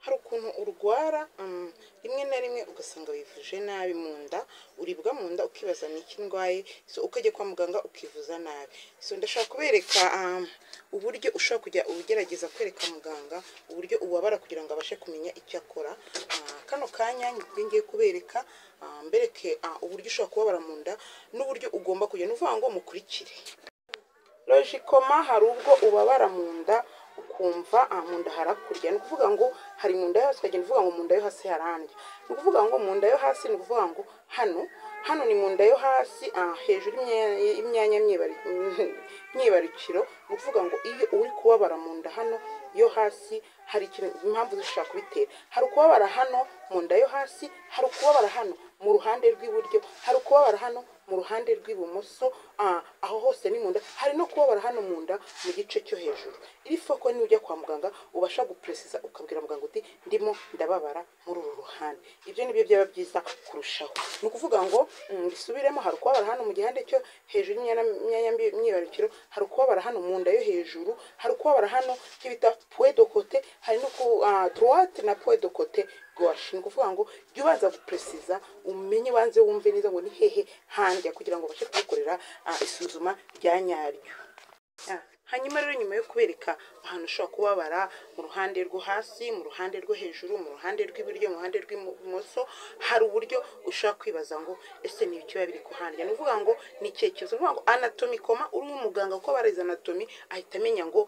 hari ukuntu urwara rimwe na rimwe ugasanga wivuje nabi mu nda, uribwa mu nda ukibaza ni iki ndwaye, so ukajya kwa muganga ukivuza nabi. So ndashaka kubereka uburyo ushobora kujya ugerageza kwereka muganga uburyo ubabara kugira ngo abashe kumenya icyo akora. Kano kanya ngiye kubereka mbereke uburyo ushobora kubabara mu nda n'uburyo ugomba kujya, nuvuga ngo mukurikire. Logikoma hari ubwo ubabara mu nda ukumva mu nda harakurya, ni ukuvuga ngo hari mu nda yo hasi, ukagenda uvuga ngo mu nda yo hasi harandya, ni ukuvuga ngo mu nda yo hasi, ni ukuvuga ngo hano ni mu nda yo hasi, hejuru y'imyanya myibarukiro, ni ukuvuga ngo iyo uri kubabara mu nda hano yo hasi, hari impamvu zishobora kubitera. Hari ukubabara hano mu nda yo hasi, hari ukubabara hano mu ruhande rw'iburyo, hari ukubabara hano mu ruhande rw'ibumoso, aho hose ni mu nda. Hari no kubabara hano mu nda mu gice cyo hejuru. Iri foko ni ujya kwa muganga ubasha gupresiza ukabwira muganga uti ndimo ndababara muri uru ruhande. Ibyo nibyo byaba byiza kurushaho. Ni ukuvuga ngo bisubiremo, hari ukubabara hano mu gihande cyo hejuru y'imyanya myibarukiro, hari ukubabara hano mu nda yo hejuru, hari ukubabara hano cyo bita point de côté, hari no ku droite na point de côté gauche. Ni ukuvuga ngo jya ubanza gupresiza, umenye banze wumve neza ngo ni hehe handya kugira ngo ubashe kugukorera isuzuma rya nyaryo. Hanyuma rero nyuma yo kubereka ahantu ushobora kubabara mu ruhande rwo hasi, mu ruhande rwo hejuru, mu ruhande rw'iburyo, mu ruhande rw'ibumoso, hari uburyo ushobora kwibaza ngo ese ni iki biba biri kuhandya. Ni ukuvuga ngo ni icyerekezo, ni ukuvuga ngo anatomikoma, uri umuganga uko barize anatomi ahita amenya ngo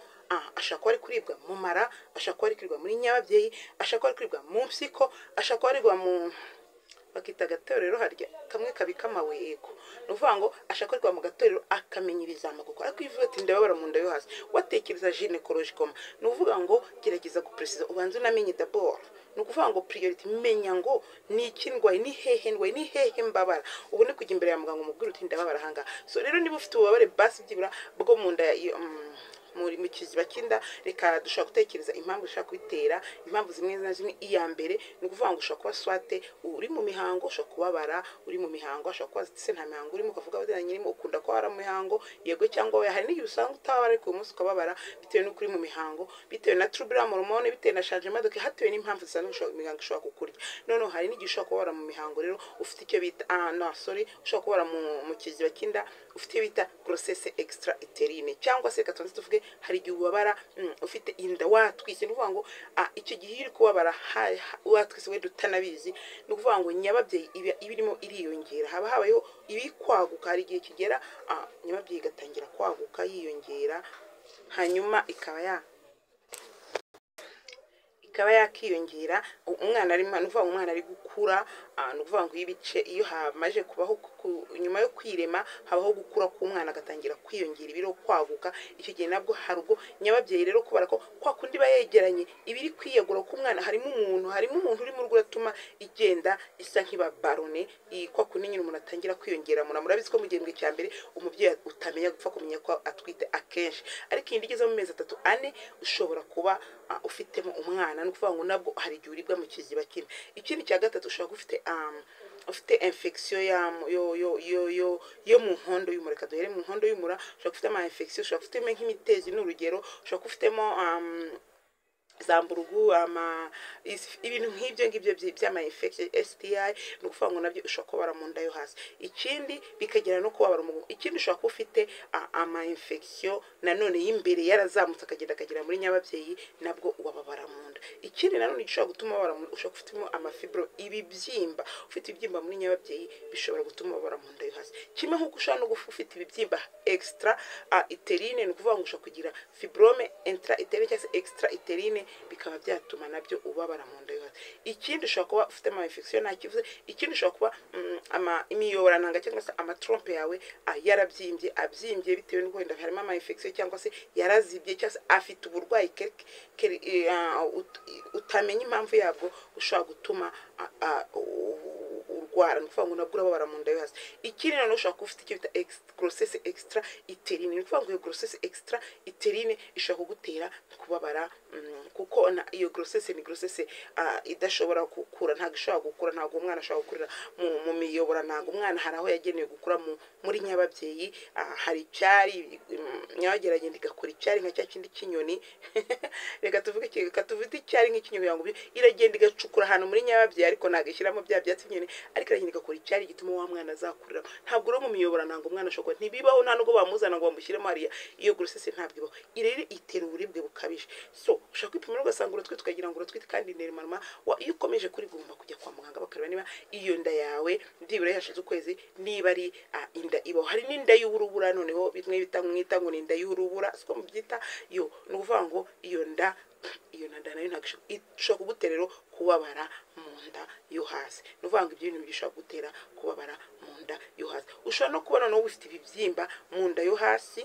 ashaka kuba ari kuribwa mu mara, ashaka kuba ari kuribwa muri nyababyeyi, ashaka kuba ari kuribwa mu mpyiko, ashaka kuba ari kuribwa mu bakita agatorero harya kamwe kabika amabuye yego. Ni ukuvuga ngo ashaka kuribwa mu gatorero akamenya ibizama gukora, ariko iyo uvuga ati ndababara mu nda yo hasi watekereza gynécologicoma, ni ukuvuga ngo gerageza gupresiza, ubanze unamenye d'abord. Ni ukuvuga ngo priority, menya ngo ni iki ndwaye, ni hehe ndwaye, ni hehe mbabara, ubu ni kujya imbere ya muganga umubwira uti ndababara ahangaha. So rero niba ufite ububabare basi byibura bwo mu nda mu kiziba cy'inda, reka dushobora gutekereza impamvu ushaka kubitera. Impamvu zimwe na zimwe, iya mbere ni ukuvuga ngo ushobora kuba swate uri mu mihango, ushobora kubabara uri mu mihango, ushobora kuba se nta mihango urimo ukavuga abadanya nyirimo ukunda kubabara mu mihango, yego cyangwa oya. Hari n'igihe usanga utababara ariko uyu munsi ukababara bitewe n'uko uri mu mihango, bitewe na trouble hormone, bitewe na changement de hatewe n'impamvu zisanzwe imihango ishobora kukurya. Noneho hari n'igihe ushobora kubabara mu mihango rero ufite icyo bita ushobora kubabara mu kiziba cy'inda ufite icyo bita grossesse extra utérine, cyangwa se reka tubanze tuvuge hari igihe ubabara ufite inda watwise. Ni ukuvuga ngo icyo gihe iri kubabara watwise we dutanabizi, ni ukuvuga ngo nyababyeyi iba irimo iriyongera, haba habayeho ibikwaguka, hari igihe kigera nyababyeyi igatangira kwaguka yiyongera, hanyuma ikaba yakiyongera, umwana arimo, ni ukuvuga ngo umwana ari gukura. Ni ukuvuga ngo ibice iyo hamaje kubaho nyuma yo kwirema habaho gukura k'umwana agatangira kwiyongera ibiro, kwaguka. Icyo gihe nabwo hari ubwo nyababyeyi rero kubara ko kwa kundi ba yegeranye ibiri kwiyegura k'umwana, harimo umuntu uri mu rugo uratuma igenda isa nk'ibabarone, kwa kundi nyine umuntu atangira kwiyongera. Murabizi ko mu gihembwe cya mbere umubyeyi utamenya gupfa kumenya ko atwite akenshi, ariko iyi igeze mu mezi 3 4 ushobora kuba ufitemo umwana. Ni ukuvuga ngo nabwo hari igihe uribwa mu kiziba kimwe. Ikindi cya gatatu ushobora ufite infection yo mu nkondo y'umura. Reka duhere mu nkondo y'umura, ushobora gufite ama infection, ushobora gufitemo nk'imitezi n'urugero, ushobora gufitemo zamburugu, ibintu nk'ibyo ngibyo by'ama infection STI. Ni ukuvuga ngo nabyo ushobora kubabara mu nda yo hasi. Ikindi bikagera no kubabara mu, ikindi ushobora kuba ufite ama infection nanone y'imbere yarazamutse akagera muri nyababyeyi, nabwo ubabara mu nda. Ikindi nanone gishobora gutuma ubabara mu nda, ushobora gufitemo amafibro, ibibyimba. Ufite ibibyimba muri nyababyeyi bishobora gutuma ubabara mu nda yo hasi. Kimwe nk'uko ushobora no ufite ibibyimba extra utérine, ni ukuvuga ngo ushobora kugira fibrome intra utérine cyangwa se extra utérine, bikaba byatuma nabyo ubabara mu nda yo hasi. Ikindi ushobora kuba ufite ama infection nakivuze. Ikindi ushobora kuba imiyoborantanga cyangwa se amatrompe yawe abyimbye bitewe n'uko wenda harimo ama infection, cyangwa se yarazibye, cyangwa se afite uburwayi utamenya impamvu yabwo, ushobora gutuma urwara ni ukuvuga ngo nabwo urababara mu nda yo hasi. Ikindi noneho ushobora kuba ufite icyo bita grossesse extra uterine, ni ukuvuga ngo iyo grossesse extra uterine ishobora kugutera kubabara, kuko iyo grossesse ni grossesse idashobora gukura, ntabwo ishobora gukura, ntabwo umwana ashobora gukurira mu miyobora, ntabwo umwana hari aho yagenewe gukura muri nyababyeyi, hari icyari nyabageragenda igakora icyari nka cya kindi cy'inyoni reka tuvuge icyari nk'ikinyoni ngo iragenda igacukura ahantu muri nyababyeyi, ariko ntabwo ishyiramo bya byatsi nyine, ariko iragenda igakora icyari gituma wa mwana azakurira. Ntabwo uri mu miyobora, ntabwo umwana ashobora, ntibibaho, nta nubwo bamuzana ngo bamushyiremo hariya. Iyo grossesse ntabwo ibaho, irere itera uburibwe bukabije. So ushaka kwipima ugasanga uratwite ukagira ngo uratwite kandi normal, iyo ukomeje kuri gomba kujya kwa muganga bakareba niba iyo nda yawe ndibura yashize ukwezi, niba ari inda ibaho. Hari n'inda y'urubura, noneho bimwe mwita ngo ni inda y'urubura, siko mubyita yo, ni ukuvuga ngo iyo nda nayo ntabwo ishobora kugutera rero kubabara mu nda yo hasi. Ni ukuvuga ngo ibyo bintu bishobora gutera kubabara mu nda yo hasi. Ushobora no kubona no ufite ibibyimba mu nda yo hasi,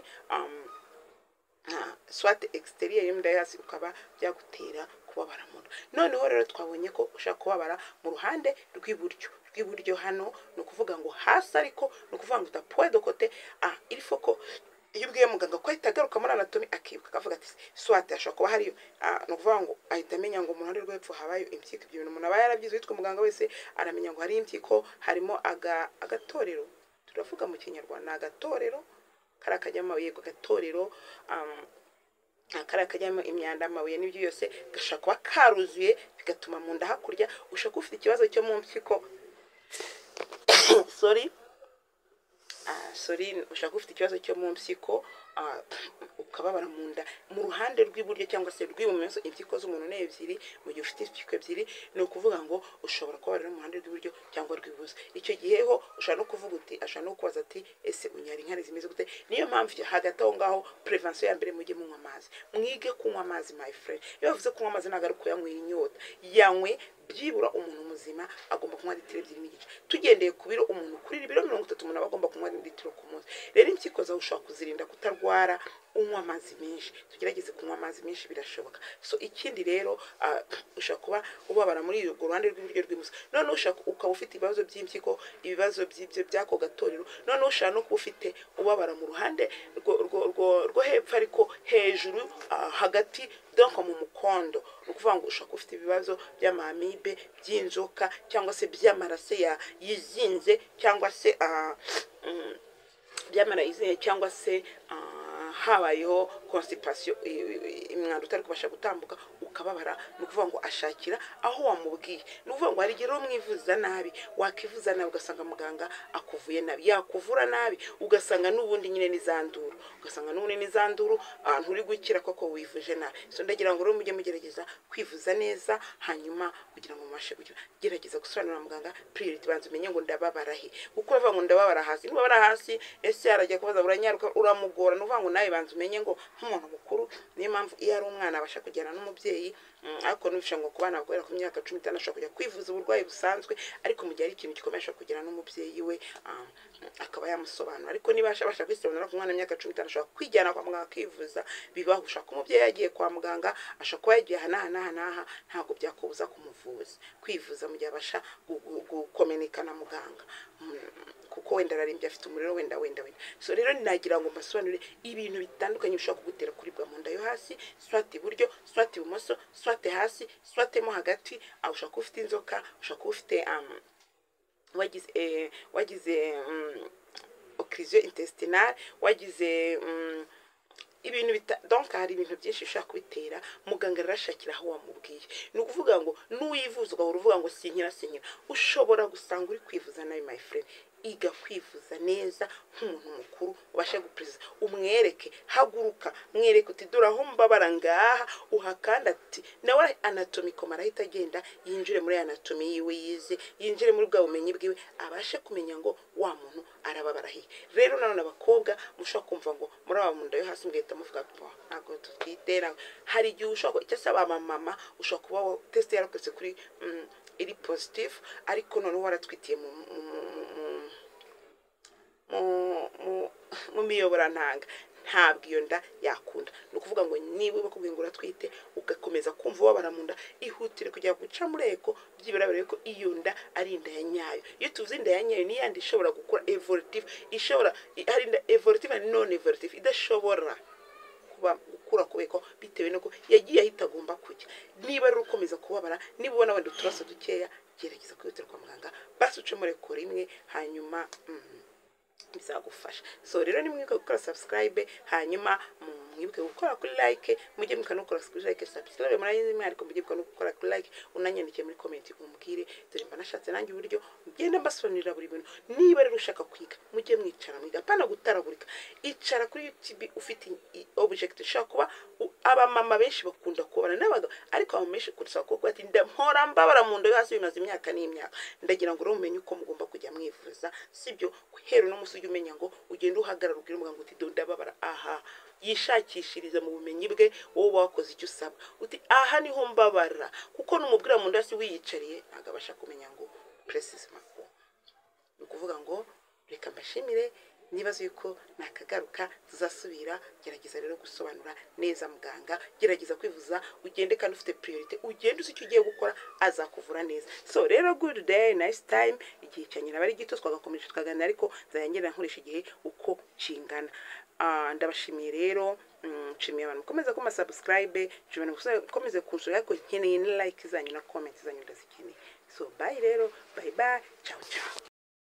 soit exterior y'inda yo hasi, ukaba byagutera kubabara mu nda. Noneho rero twabonye ko ushaka kubabara mu ruhande rw'iburyo hano, ni ukuvuga ngo hasi, ariko ni ukuvuga ngo utapoye de côté, il faut ko iyo ubwiye muganga ko ahita agaruka muri anatomy akibuka akavuga ati swate ashobora kuba hariyo, ni ukuvuga ngo ahita amenya ngo mu ruhande rw'epfo habayo impyiko. Ibyo bintu umuntu aba yarabyize, witwa muganga wese aramenya ngo hari impyiko, harimo agatorero, turavuga mu kinyarwanda agatorero, kariya kajyamo amabuye, agatorero kariya kajyamo imyanda, amabuye n'ibyo byose, gashobora kuba karuzuye bigatuma mu nda hakurya. Ushobora kuba ufite ikibazo cyo mu mpyiko ushaka ufite ikibazo cyo mu mpyiko, ukababara mu nda mu ruhande rw'iburyo cyangwa se rw'ibumoso. Impyiko z'umuntu ni ebyiri, mu gihe ufite impyiko ebyiri, ni ukuvuga ngo ushobora kubabarira mu ruhande rw'iburyo cyangwa rw'ibumoso. Icyo gihe ho ushobora no kuvuga uti, ashobora no kubaza ati ese unyara inkari zimeze gute? Niyo mpamvu hagati aho ngaho prevention ya mbere, mujye munywa amazi, mwige kunywa amazi my friend. Iyo bavuze kunywa amazi ntabwo ari kuyanywera inyota, yanywe byibura umuntu muzima agomba kunywa litiro 2.5. Tugendeye ku biro, umuntu kuri ibiro 30 umuntu aba agomba kunywa litiro ku munsi. Rero impyiko zawe ushobora kuzirinda kutarwara unywa amazi menshi. Tugerageze kunywa amazi menshi, birashoboka. So ikindi rero, ushobora kuba ubabara muri urwo ruhande rw'iburyo rw'ibumoso. None ushaka ukaba ufite ibibazo by'impyiko, ibibazo by'ibyo byako gatorero. None ushaka no kuba ufite ubabara mu ruhande rwo hepfo, ariko hejuru hagati, donc mu mukondo. Ni ukuvuga ngo ushaka ufite ibibazo by'amamibe, by'inzoka, cyangwa se by'amaraso yizinze, cyangwa se cyangwa se habayeho constipation, imwanda utari kubasha gutambuka, ukababara. Ni ukuvuga ngo ashakira aho wamubwiye. Ni ukuvuga ngo hari igihe mwivuza nabi, wakivuza nabi ugasanga muganga akuvuye nabi, yakuvura nabi ugasanga n'ubundi nyine n'izanduru, nturi gukira koko wivuje nabi. So ndagira ngo rero mujye mugerageza kwivuza neza, hanyuma kugira ngo mubashe gerageza gusobanurira muganga priority, banze umenye ngo ndababara he. Kuko bavuga ngo ndababara hasi, nibabara hasi ese arajya kubaza uranyaruka, uramugora. Ni ukuvuga ngo nawe banze umenye ngo nk'umuntu mukuru. Niyo mpamvu iyo ari umwana abasha kujyana n'umubyeyi, ariko nubisha ngo ku bana bagera ku myaka 15 ashobora kujya kwivuza uburwayi busanzwe, ariko mu gihe ari ikintu gikomeye ashobora kujyana n'umubyeyi we akaba yamusobanura. Ariko niba abasha kwisobanura ku mwana w'imyaka 15 ashobora kwijyana kwa muganga akivuza. Bibaho, ushaka umubyeyi yagiye kwa muganga, ashobora kuba yagiye hanaha, ntabwo byakubuza kumuvuza kwivuza mu gihe abasha gukomenika na muganga, kuko wenda ararimbye afite umuriro, wenda. So rero nagira ngo mbasobanurire ibintu bitandukanye bishobora kugutera kuribwa mu nda yo hasi, soit iburyo, soit ibumoso, soit hasi, soit mo hagati. Ushobora kuba ufite inzoka, ushobora kuba ufite wagize occlusion intestinale, wagize ibintu donc hari ibintu byinshi bishobora kubitera. Muganga arashakira aho wamubwiye. Ni ukuvuga ngo n'uyivuza uruvuga ngo sinkira, ushobora gusanga uri kwivuza nabi my friend. Iga kwivuza neza nk'umuntu mukuru, ubashe gupreza, umwereke, haguruka, mwereke uti dore aho mbabara ngaha, uhakanda ati nawe anatomiko marahita agenda yinjire muri anatomy yiwe yize, yinjire muri bwa bumenyi bwiwe, abashe kumenya ngo wa muntu arababara he. Rero nanone abakobwa mushobora kumva ngo muri aba mu nda yo hasi mwita muvuga ntabwo tutitera. Hari igihe ushobora cyasaba mama, ushobora kuba test yarakoze kuri iri positive, ariko none waratwitiye mu miyobora ntanga. ntabwo iyo nda yakunda. Ni ukuvuga ngo niba bakubwiye ngo uratwite ugakomeza kumva ubabara mu nda, ihutire kujya guca muri eko byibura barebe ko iyo nda ari inda ya nyayo. Iyo tuvuze inda ya nyayo ni yandi ishobora gukura evolutive, ishobora hari inda evolutive na non evolutive idashobora gukura kubeko bitewe nuko yagiye ahita agomba kujya. Niba rero ukomeza kubabara, niba ubona wenda uturaso dukeya, gerageza kwihutira kwa muganga basi uce muri eko rimwe, hanyuma bizagufasha. So rero ni mwibuke gukora subscribe, hanyuma mwibuke gukora kuri like, mujye mukanukora kuri like subscribe murayizi ariko mujye gukora kuri like, unanyandikiye muri comment umbwire dore mba nashatse nanjye uburyo ngenda mbasobanurira buri bintu. Niba rero ushaka kwiga mujye mwicara mwiga, pana gutaragurika. Icara kuri YouTube ufite object. Ushaka kuba aba mama benshi bakunda kubana n'abagabo, ariko aba menshi kurusha kuko ati ndamhora mbabara mu ndo hasi bimaze imyaka n'imyaka. Ndagira ngo umenye uko mugomba kujya mwivuza, sibyo guhera no musugi umenya ngo ugenda uhagarara ubwira umuganga uti ndababara. Aha, yishakishiriza mu bumenyi bwe, wowe wakoze icyo usaba uti aha niho mbabara, kuko numubwira mu ndo hasi wiyicariye agabasha kumenya ngo precisement. Ni ukuvuga ngo reka mbashimire, nibaze yuko nakagaruka tuzasubira. Gerageza rero gusobanura neza muganga, gerageza kwivuza, ugende kandi ufite priority, ugende uzi icyo ugiye gukora azakuvura neza. So rero good day, nice time. Igihe cyanyina bari gito twagakomeje tukaganira, ariko nzayangera nkoresha igihe uko kingana. Ndabashimiye rero, nshimiye abantu mukomeza kuma subscribe, nshimiye mukomeze kunsura, ariko nkeneye ni like zanyu na comment zanyu ndazikeneye. So bye rero, bye bye, ciao ciao.